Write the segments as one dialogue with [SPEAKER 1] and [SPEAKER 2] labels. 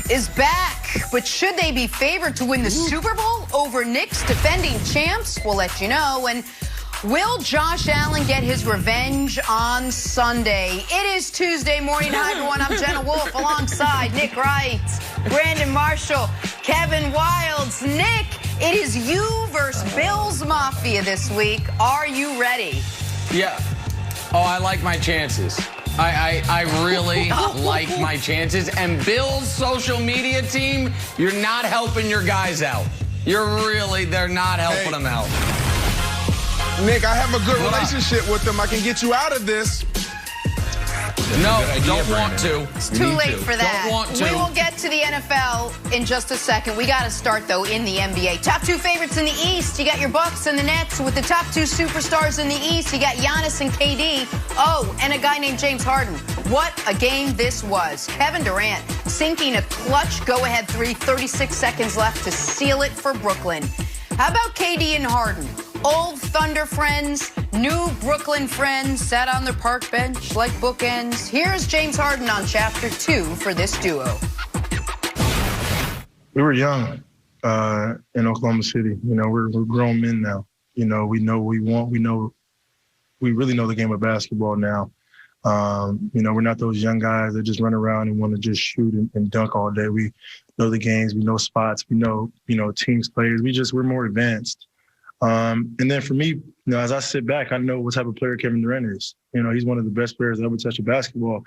[SPEAKER 1] is back, but should they be favored to win the Super Bowl over Knicks defending champs? We'll let you know. And will Josh Allen get his revenge on Sunday? It is Tuesday morning. Hi, everyone. I'm Jenna Wolf alongside Nick Wright, Brandon Marshall, Kevin Wilds. Nick, it is you versus Bills Mafia this week. Are you ready?
[SPEAKER 2] Yeah. Oh, I like my chances. I really like my chances. And Bill's social media team, you're not helping your guys out. They're not helping them out.
[SPEAKER 3] Nick, I have a good relationship with them. I can get you out of this.
[SPEAKER 2] No, don't want to.
[SPEAKER 1] It's too late for that.
[SPEAKER 2] Don't want to.
[SPEAKER 1] We will get to the NFL in just a second. We got to start, though, in the NBA. Top two favorites in the East. You got your Bucks and the Nets with the top two superstars in the East. You got Giannis and KD. Oh, and a guy named James Harden. What a game this was. Kevin Durant sinking a clutch go-ahead three, 36 seconds left to seal it for Brooklyn. How about KD and Harden? Old Thunder friends, new Brooklyn friends, sat on their park bench like bookends. Here's James Harden on Chapter 2 for this duo.
[SPEAKER 4] We were young in Oklahoma City. You know, we're grown men now. You know we know what we want. We really know the game of basketball now. You know, we're not those young guys that just run around and want to just shoot and dunk all day. We know the games. We know spots. We know, teams, players. We're more advanced. And then for me, as I sit back, I know what type of player Kevin Durant is. You know, he's one of the best players that ever touched a basketball.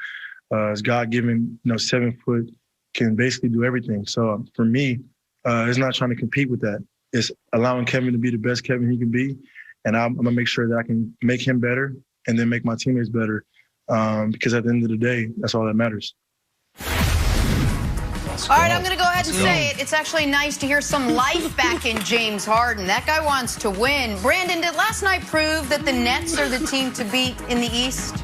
[SPEAKER 4] He's God-given, 7 foot, can basically do everything. So for me, it's not trying to compete with that. It's allowing Kevin to be the best Kevin he can be. And I'm going to make sure that I can make him better and then make my teammates better. Because at the end of the day, that's all that matters.
[SPEAKER 1] All right, I'm going to go ahead and say it. It's actually nice to hear some life back in James Harden. That guy wants to win. Brandon, did last night prove that the Nets are the team to beat in the East?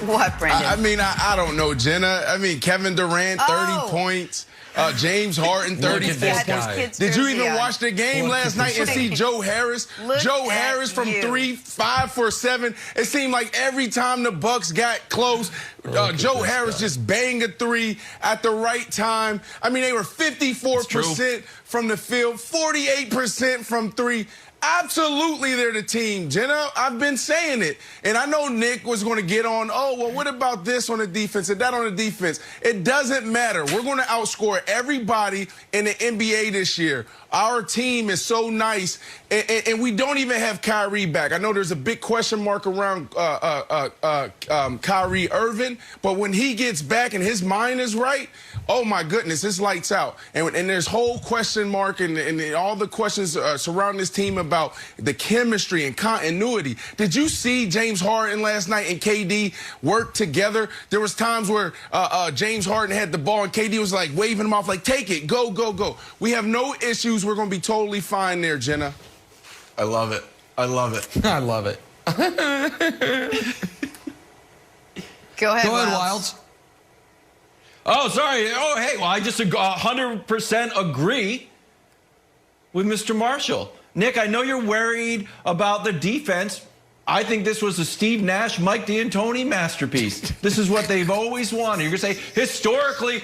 [SPEAKER 1] What, Brandon?
[SPEAKER 3] I don't know, Jenna. Kevin Durant, 30 points. James Harden, 34 points. Did you even watch the game last night and see Joe Harris? Joe Harris from 3, 5 for 7. It seemed like every time the Bucks got close, Joe Harris just banged a 3 at the right time. They were 54% from the field, 48% from 3. Absolutely, they're the team, Jenna. I've been saying it. And I know Nick was going to get on, what about this on the defense and that on the defense? It doesn't matter. We're going to outscore everybody in the NBA this year. Our team is so nice, and we don't even have Kyrie back. I know there's a big question mark around Kyrie Irving, but when he gets back and his mind is right, oh, my goodness, it's lights out. And there's whole question mark and all the questions surrounding this team about the chemistry and continuity. Did you see James Harden last night and KD work together? There was times where James Harden had the ball and KD was like waving him off like, take it, go, go, go. We have no issues. We're going to be totally fine there, Jenna.
[SPEAKER 5] I love it. I love it.
[SPEAKER 2] I love it.
[SPEAKER 1] Go ahead,
[SPEAKER 2] Wilds.
[SPEAKER 5] Oh, sorry. Oh, hey, well, I just 100% agree with Mr. Marshall. Nick, I know you're worried about the defense. I think this was a Steve Nash, Mike D'Antoni masterpiece. This is what they've always wanted. You're going to say, historically,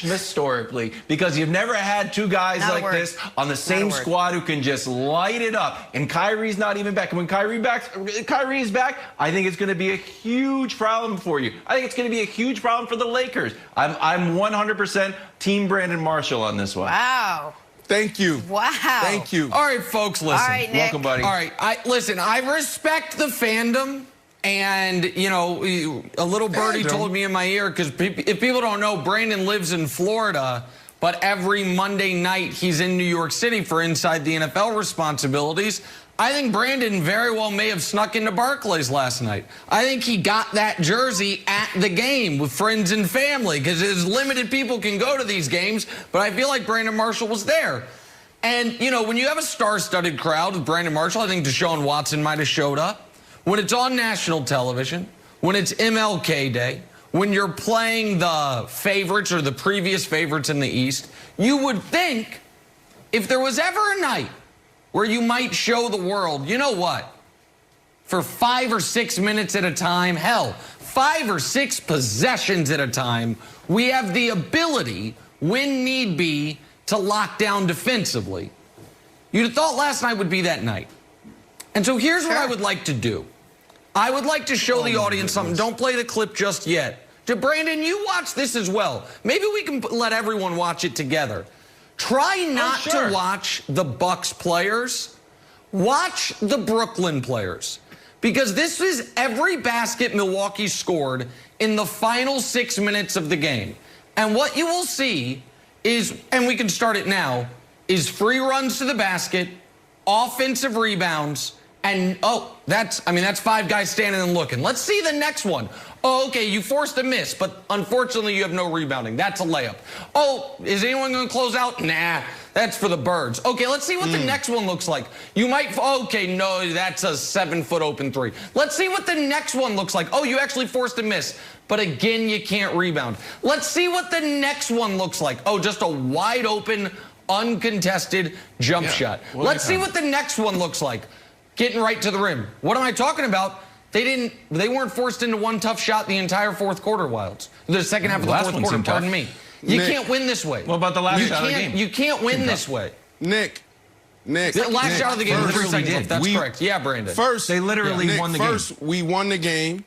[SPEAKER 5] historically, because you've never had two guys like this on the same squad who can just light it up. And Kyrie's not even back. And when Kyrie's back, I think it's going to be a huge problem for you. I think it's going to be a huge problem for the Lakers. I'm 100% Team Brandon Marshall on this one.
[SPEAKER 1] Wow.
[SPEAKER 3] Thank you.
[SPEAKER 1] Wow.
[SPEAKER 3] Thank you.
[SPEAKER 2] All right, folks, listen.
[SPEAKER 1] All right, Nick.
[SPEAKER 2] Welcome, buddy. All right, I respect the fandom. And, a little birdie told me in my ear, because if people don't know, Brandon lives in Florida, but every Monday night he's in New York City for Inside the NFL responsibilities. I think Brandon very well may have snuck into Barclays last night. I think he got that jersey at the game with friends and family, because as limited people can go to these games, but I feel like Brandon Marshall was there. And, when you have a star-studded crowd with Brandon Marshall, I think Deshaun Watson might have showed up. When it's on national television, when it's MLK Day, when you're playing the favorites or the previous favorites in the East, you would think if there was ever a night where you might show the world, you know what? For 5 or 6 minutes at a time, hell, 5 or 6 possessions at a time, we have the ability, when need be, to lock down defensively. You'd have thought last night would be that night. And so here's what I would like to do. I would like to show the audience something. Don't play the clip just yet. Brandon, you watch this as well. Maybe we can let everyone watch it together. Try not to watch the Bucks players. Watch the Brooklyn players. Because this is every basket Milwaukee scored in the final 6 minutes of the game. And what you will see is, and we can start it now, is free runs to the basket, offensive rebounds, and, that's 5 guys standing and looking. Let's see the next one. Oh, okay, you forced a miss, but unfortunately you have no rebounding. That's a layup. Oh, is anyone going to close out? Nah, that's for the birds. Okay, let's see what the next one looks like. You might, okay, no, that's a 7-foot open three. Let's see what the next one looks like. Oh, you actually forced a miss, but again, you can't rebound. Let's see what the next one looks like. Oh, just a wide open, uncontested jump shot. Let's see what the next one looks like. Getting right to the rim. What am I talking about? They weren't forced into one tough shot the entire fourth quarter, Wilds. The second half of the fourth quarter, pardon me. You can't win this way.
[SPEAKER 5] What about the last shot of the game?
[SPEAKER 2] You can't win this way.
[SPEAKER 3] Nick.
[SPEAKER 2] The last shot of the game was 3 seconds left. That's correct. Yeah, Brandon.
[SPEAKER 3] First,
[SPEAKER 5] they literally won the game.
[SPEAKER 3] First, we won the game.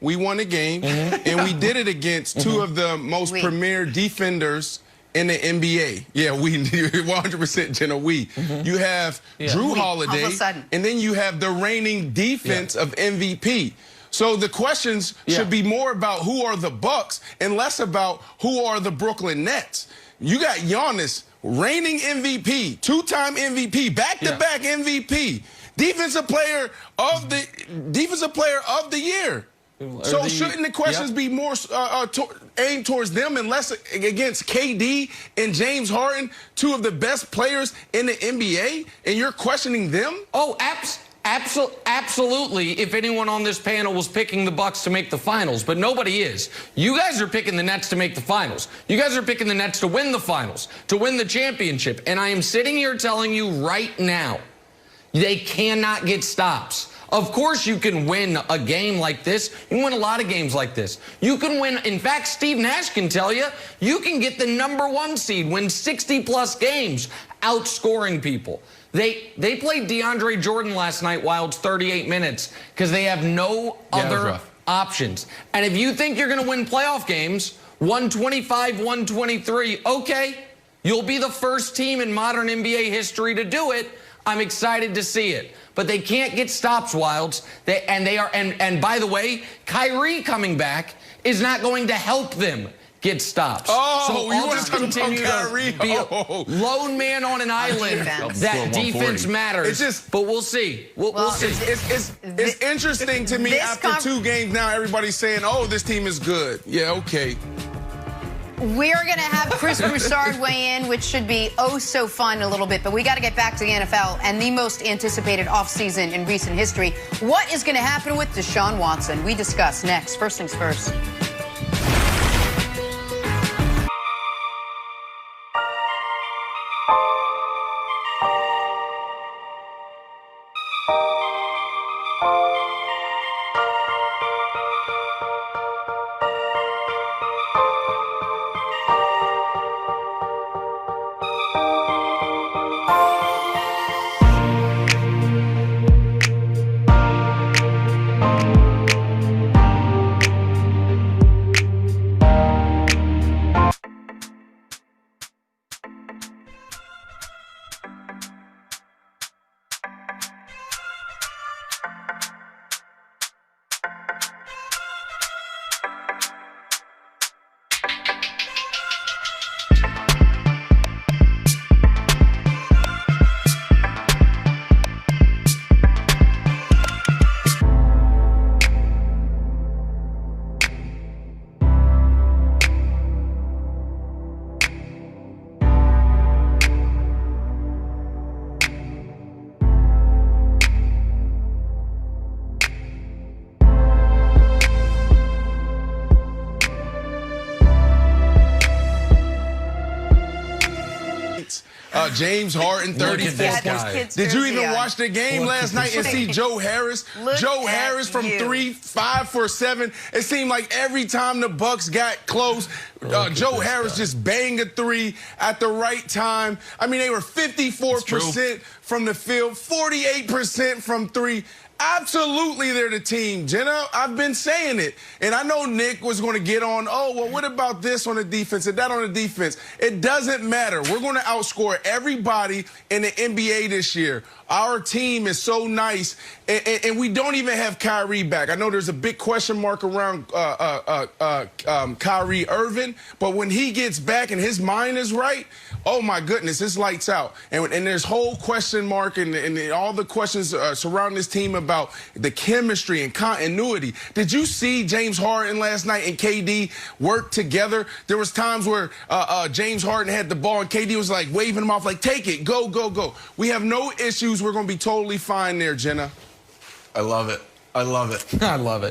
[SPEAKER 3] We won the game. And we did it against 2 of the most premier defenders in the NBA. Yeah, we 100% Jenna, we. You have Drew Holiday, and then you have the reigning defense of MVP. So the questions should be more about who are the Bucks and less about who are the Brooklyn Nets. You got Giannis, reigning MVP, 2-time MVP, back-to-back MVP, defensive player of the year. So shouldn't the questions be more aimed towards them and less against KD and James Harden, 2 of the best players in the NBA, and you're questioning them?
[SPEAKER 2] Oh, absolutely. If anyone on this panel was picking the Bucks to make the finals, but nobody is. You guys are picking the Nets to make the finals. You guys are picking the Nets to win the finals, to win the championship. And I am sitting here telling you right now, they cannot get stops. Of course you can win a game like this. You can win a lot of games like this. You can win. In fact, Steve Nash can tell you, you can get the #1 seed, win 60-plus games, outscoring people. They played DeAndre Jordan last night, Wilds, 38 minutes, because they have no other options. And if you think you're going to win playoff games, 125, 123, okay, you'll be the first team in modern NBA history to do it. I'm excited to see it. But they can't get stops, Wilds. And by the way, Kyrie coming back is not going to help them get stops.
[SPEAKER 3] Oh,
[SPEAKER 2] so
[SPEAKER 3] you want to continue to
[SPEAKER 2] be a lone man on an island. That defense matters. But we'll see. We'll see.
[SPEAKER 3] It's interesting to me after 2 games now, everybody's saying, oh, this team is good. Yeah, okay.
[SPEAKER 1] We're going to have Chris Broussard weigh in, which should be so fun in a little bit. But we got to get back to the NFL and the most anticipated offseason in recent history. What is going to happen with Deshaun Watson? We discuss next. First things first.
[SPEAKER 3] James Harden, 34 points. Did you even watch the game last night and see Joe Harris? Joe Harris from 3, 5 for 7. It seemed like every time the Bucks got close, Joe Harris just banged a 3 at the right time. I mean, they were 54% from the field, 48% from 3. Absolutely, they're the team, Jenna. I've been saying it. And I know Nick was going to get on, oh, well, what about this on the defense and that on the defense? It doesn't matter. We're going to outscore everybody in the NBA this year. Our team is so nice, and we don't even have Kyrie back. I know there's a big question mark around Kyrie Irving, but when he gets back and his mind is right, oh, my goodness, it's lights out. And there's whole question mark and all the questions surrounding this team about the chemistry and continuity. Did you see James Harden last night and KD work together? There was times where James Harden had the ball and KD was like waving him off like, take it, go, go, go. We have no issues. We're going to be totally fine there, Jenna.
[SPEAKER 5] I love it. I love it.
[SPEAKER 2] I love it.